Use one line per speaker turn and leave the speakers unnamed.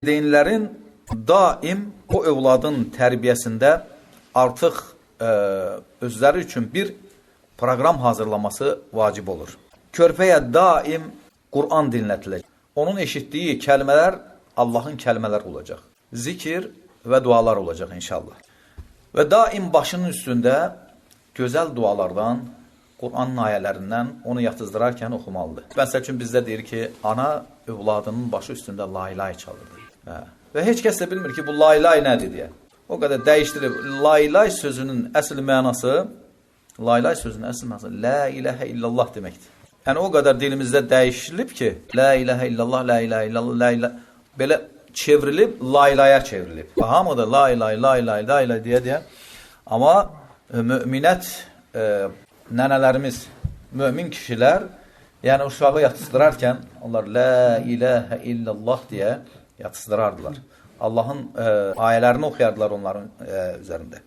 Valideynlərin daim o övladın tərbiyəsində artıq özləri üçün bir proqram hazırlaması vacib olur. Körpəyə daim Qur'an dinlətiləcək. Onun eşitdiyi kəlmələr Allahın kəlmələri olacaq. Zikir və dualar olacaq inşallah. Və daim başının üstündə gözəl dualardan, Qur'an ayələrindən onu yatızdırarkən oxumalıdır. Məsəl üçün bizdə deyir ki, ana övladının başı üstündə la ilahe çalırdı. Və heç kəs də bilmir ki, bu la ilahe nədir deyə. O qədər dəyişdirib. La ilahe sözünün əsl mənası, la ilahe sözünün əsl mənası la ilahe illallah deməkdir. Yəni o qədər dilimizdə dəyişilib ki, la ilahe illallah, la ilahe illallah, la ilahe belə çevrilib, la ilahəyə çevrilib. Hamı da la ilahe, la ilahe, la ilahe deyə. Amma müminət nənələrimiz, mümin kişilər, yəni uşağı yatızdırarkən onlar la ilahe illallah deyə yatızdırardılar. Allahın ayələrini oxuyardılar onların üzərində.